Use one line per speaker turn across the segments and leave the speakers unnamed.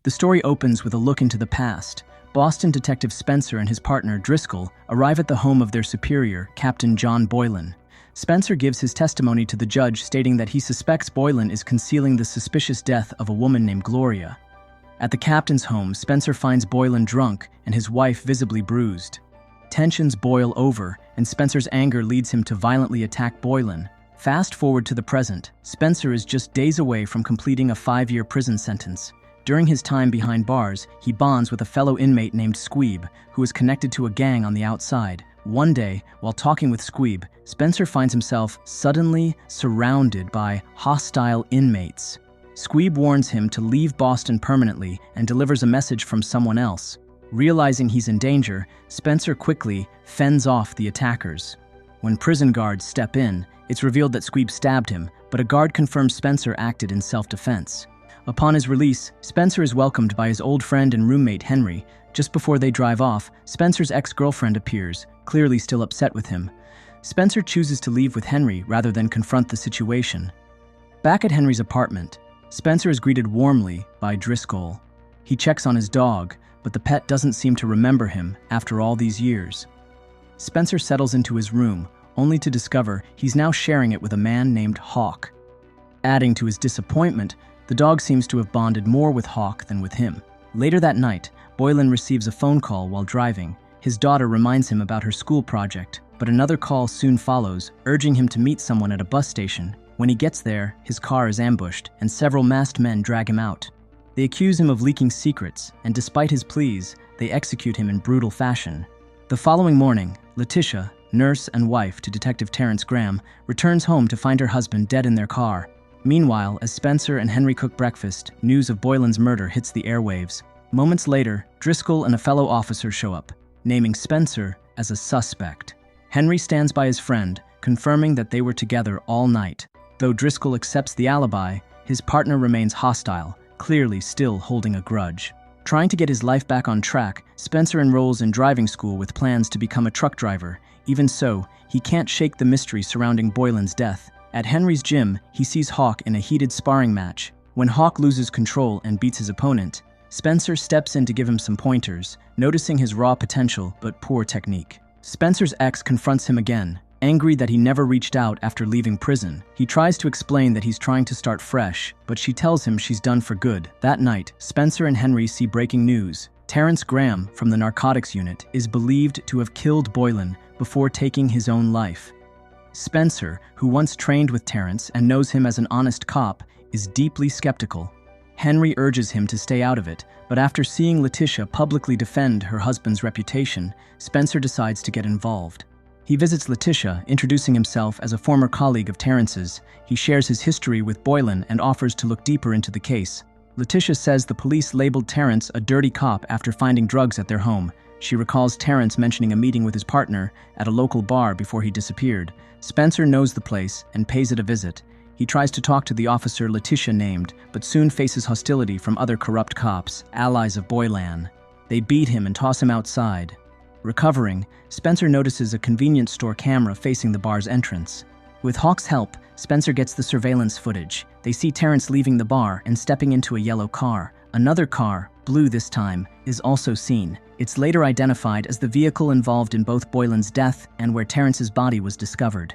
The story opens with a look into the past. Boston detective Spenser and his partner Driscoll arrive at the home of their superior, Captain John Boylan. Spenser gives his testimony to the judge, stating that he suspects Boylan is concealing the suspicious death of a woman named Gloria. At the captain's home, Spenser finds Boylan drunk and his wife visibly bruised. Tensions boil over, and Spenser's anger leads him to violently attack Boylan. Fast forward to the present, Spenser is just days away from completing a 5-year prison sentence. During his time behind bars, he bonds with a fellow inmate named Squeeb, who is connected to a gang on the outside. One day, while talking with Squeeb, Spenser finds himself suddenly surrounded by hostile inmates. Squeeb warns him to leave Boston permanently and delivers a message from someone else. Realizing he's in danger, Spenser quickly fends off the attackers. When prison guards step in, it's revealed that Squeeb stabbed him, but a guard confirms Spenser acted in self-defense. Upon his release, Spenser is welcomed by his old friend and roommate Henry. Just before they drive off, Spenser's ex-girlfriend appears, clearly still upset with him. Spenser chooses to leave with Henry rather than confront the situation. Back at Henry's apartment, Spenser is greeted warmly by Driscoll. He checks on his dog, but the pet doesn't seem to remember him after all these years. Spenser settles into his room, only to discover he's now sharing it with a man named Hawk. Adding to his disappointment, the dog seems to have bonded more with Hawk than with him. Later that night, Boylan receives a phone call while driving. His daughter reminds him about her school project, but another call soon follows, urging him to meet someone at a bus station. When he gets there, his car is ambushed, and several masked men drag him out. They accuse him of leaking secrets, and despite his pleas, they execute him in brutal fashion. The following morning, Letitia, nurse and wife to Detective Terence Graham, returns home to find her husband dead in their car. Meanwhile, as Spenser and Henry cook breakfast, news of Boylan's murder hits the airwaves. Moments later, Driscoll and a fellow officer show up, naming Spenser as a suspect. Henry stands by his friend, confirming that they were together all night. Though Driscoll accepts the alibi, his partner remains hostile, clearly still holding a grudge. Trying to get his life back on track, Spenser enrolls in driving school with plans to become a truck driver. Even so, he can't shake the mystery surrounding Boylan's death. At Henry's gym, he sees Hawk in a heated sparring match. When Hawk loses control and beats his opponent, Spenser steps in to give him some pointers, noticing his raw potential but poor technique. Spenser's ex confronts him again, angry that he never reached out after leaving prison. He tries to explain that he's trying to start fresh, but she tells him she's done for good. That night, Spenser and Henry see breaking news. Terence Graham, from the narcotics unit, is believed to have killed Boylan before taking his own life. Spenser, who once trained with Terence and knows him as an honest cop, is deeply skeptical. Henry urges him to stay out of it, but after seeing Letitia publicly defend her husband's reputation, Spenser decides to get involved. He visits Letitia, introducing himself as a former colleague of Terence's. He shares his history with Boylan and offers to look deeper into the case. Letitia says the police labeled Terence a dirty cop after finding drugs at their home. She recalls Terence mentioning a meeting with his partner at a local bar before he disappeared. Spenser knows the place and pays it a visit. He tries to talk to the officer Letitia named, but soon faces hostility from other corrupt cops, allies of Boylan. They beat him and toss him outside. Recovering, Spenser notices a convenience store camera facing the bar's entrance. With Hawk's help, Spenser gets the surveillance footage. They see Terence leaving the bar and stepping into a yellow car. Another car, blue this time, is also seen. It's later identified as the vehicle involved in both Boylan's death and where Terence's body was discovered.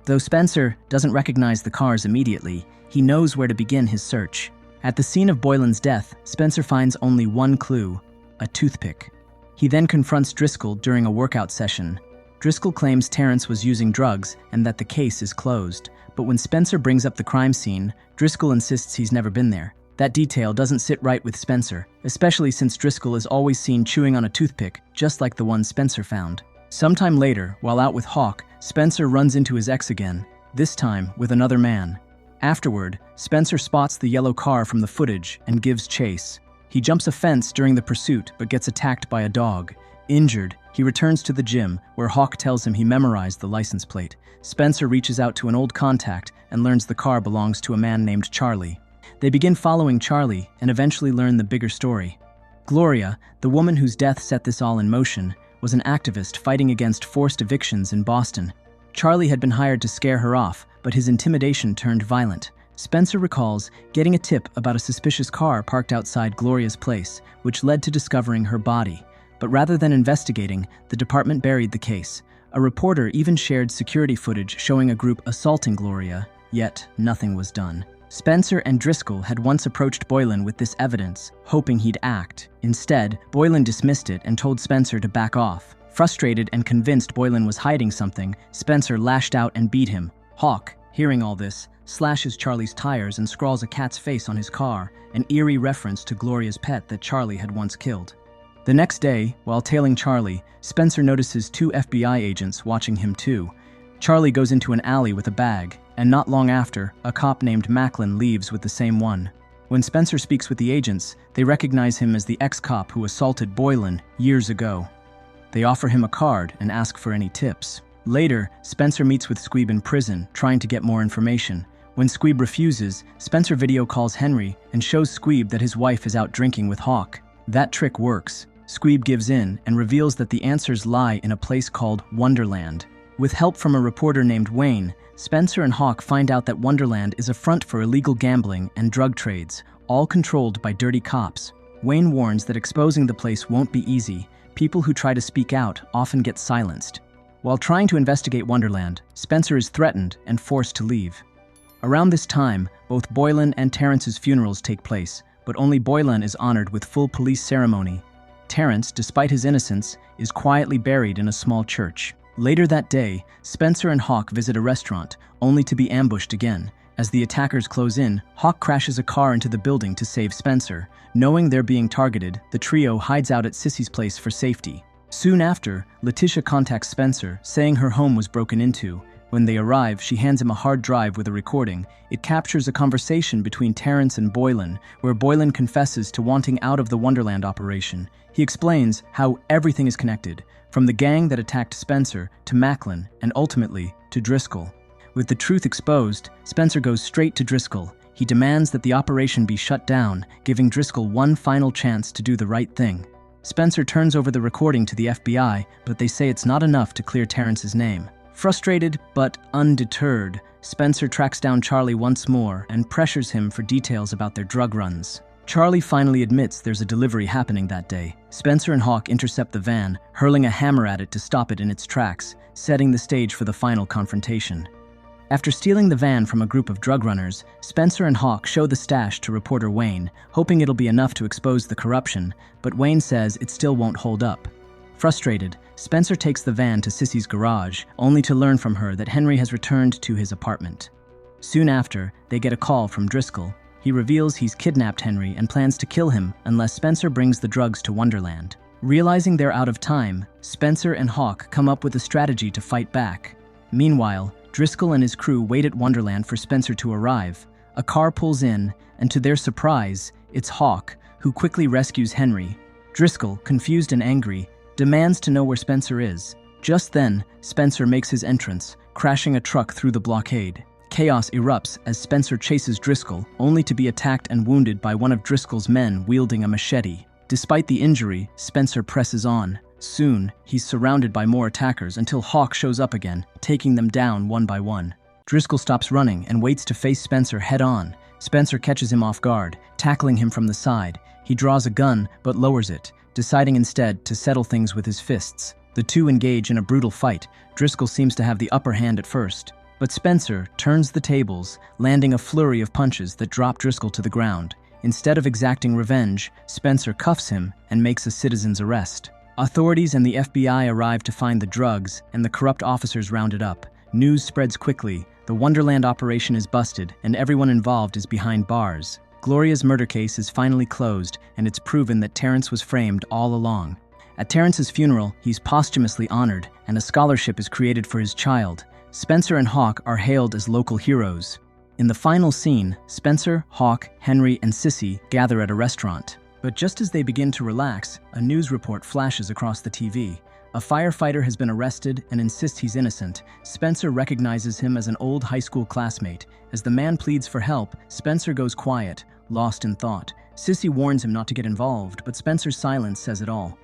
Though Spenser doesn't recognize the cars immediately, he knows where to begin his search. At the scene of Boylan's death, Spenser finds only one clue: a toothpick. He then confronts Driscoll during a workout session. Driscoll claims Terence was using drugs and that the case is closed. But when Spenser brings up the crime scene, Driscoll insists he's never been there. That detail doesn't sit right with Spenser, especially since Driscoll is always seen chewing on a toothpick, just like the one Spenser found. Sometime later, while out with Hawk, Spenser runs into his ex again, this time with another man. Afterward, Spenser spots the yellow car from the footage and gives chase. He jumps a fence during the pursuit but gets attacked by a dog. Injured, he returns to the gym, where Hawk tells him he memorized the license plate. Spenser reaches out to an old contact and learns the car belongs to a man named Charlie. They begin following Charlie and eventually learn the bigger story. Gloria, the woman whose death set this all in motion, was an activist fighting against forced evictions in Boston. Charlie had been hired to scare her off, but his intimidation turned violent. Spenser recalls getting a tip about a suspicious car parked outside Gloria's place, which led to discovering her body. But rather than investigating, the department buried the case. A reporter even shared security footage showing a group assaulting Gloria, yet nothing was done. Spenser and Driscoll had once approached Boylan with this evidence, hoping he'd act. Instead, Boylan dismissed it and told Spenser to back off. Frustrated and convinced Boylan was hiding something, Spenser lashed out and beat him. Hawk, hearing all this, slashes Charlie's tires and scrawls a cat's face on his car, an eerie reference to Gloria's pet that Charlie had once killed. The next day, while tailing Charlie, Spenser notices 2 FBI agents watching him too. Charlie goes into an alley with a bag, and not long after, a cop named Macklin leaves with the same one. When Spenser speaks with the agents, they recognize him as the ex-cop who assaulted Boylan years ago. They offer him a card and ask for any tips. Later, Spenser meets with Squeeb in prison, trying to get more information. When Squeeb refuses, Spenser video calls Henry and shows Squeeb that his wife is out drinking with Hawk. That trick works. Squeeb gives in and reveals that the answers lie in a place called Wonderland. With help from a reporter named Wayne, Spenser and Hawk find out that Wonderland is a front for illegal gambling and drug trades, all controlled by dirty cops. Wayne warns that exposing the place won't be easy. People who try to speak out often get silenced. While trying to investigate Wonderland, Spenser is threatened and forced to leave. Around this time, both Boylan and Terrence's funerals take place, but only Boylan is honored with full police ceremony. Terrence, despite his innocence, is quietly buried in a small church. Later that day, Spenser and Hawk visit a restaurant, only to be ambushed again. As the attackers close in, Hawk crashes a car into the building to save Spenser. Knowing they're being targeted, the trio hides out at Cissy's place for safety. Soon after, Letitia contacts Spenser, saying her home was broken into. When they arrive, she hands him a hard drive with a recording. It captures a conversation between Terrence and Boylan, where Boylan confesses to wanting out of the Wonderland operation. He explains how everything is connected, from the gang that attacked Spenser to Macklin and ultimately to Driscoll. With the truth exposed, Spenser goes straight to Driscoll. He demands that the operation be shut down, giving Driscoll one final chance to do the right thing. Spenser turns over the recording to the FBI, but they say it's not enough to clear Terrence's name. Frustrated but undeterred, Spenser tracks down Charlie once more and pressures him for details about their drug runs. Charlie finally admits there's a delivery happening that day. Spenser and Hawk intercept the van, hurling a hammer at it to stop it in its tracks, setting the stage for the final confrontation. After stealing the van from a group of drug runners, Spenser and Hawk show the stash to reporter Wayne, hoping it'll be enough to expose the corruption, but Wayne says it still won't hold up. Frustrated, Spenser takes the van to Cissy's garage, only to learn from her that Henry has returned to his apartment. Soon after, they get a call from Driscoll. He reveals he's kidnapped Henry and plans to kill him unless Spenser brings the drugs to Wonderland. Realizing they're out of time, Spenser and Hawk come up with a strategy to fight back. Meanwhile, Driscoll and his crew wait at Wonderland for Spenser to arrive. A car pulls in, and to their surprise, it's Hawk, who quickly rescues Henry. Driscoll, confused and angry, demands to know where Spenser is. Just then, Spenser makes his entrance, crashing a truck through the blockade. Chaos erupts as Spenser chases Driscoll, only to be attacked and wounded by one of Driscoll's men wielding a machete. Despite the injury, Spenser presses on. Soon, he's surrounded by more attackers until Hawk shows up again, taking them down one by one. Driscoll stops running and waits to face Spenser head-on. Spenser catches him off guard, tackling him from the side. He draws a gun, but lowers it, deciding instead to settle things with his fists. The two engage in a brutal fight. Driscoll seems to have the upper hand at first, but Spenser turns the tables, landing a flurry of punches that drop Driscoll to the ground. Instead of exacting revenge, Spenser cuffs him and makes a citizen's arrest. Authorities and the FBI arrive to find the drugs, and the corrupt officers rounded up. News spreads quickly. The Wonderland operation is busted, and everyone involved is behind bars. Gloria's murder case is finally closed, and it's proven that Terrence was framed all along. At Terrence's funeral, he's posthumously honored, and a scholarship is created for his child. Spenser and Hawk are hailed as local heroes. In the final scene, Spenser, Hawk, Henry, and Cissy gather at a restaurant. But just as they begin to relax, a news report flashes across the TV. A firefighter has been arrested and insists he's innocent. Spenser recognizes him as an old high school classmate. As the man pleads for help, Spenser goes quiet, lost in thought. Cissy warns him not to get involved, but Spenser's silence says it all.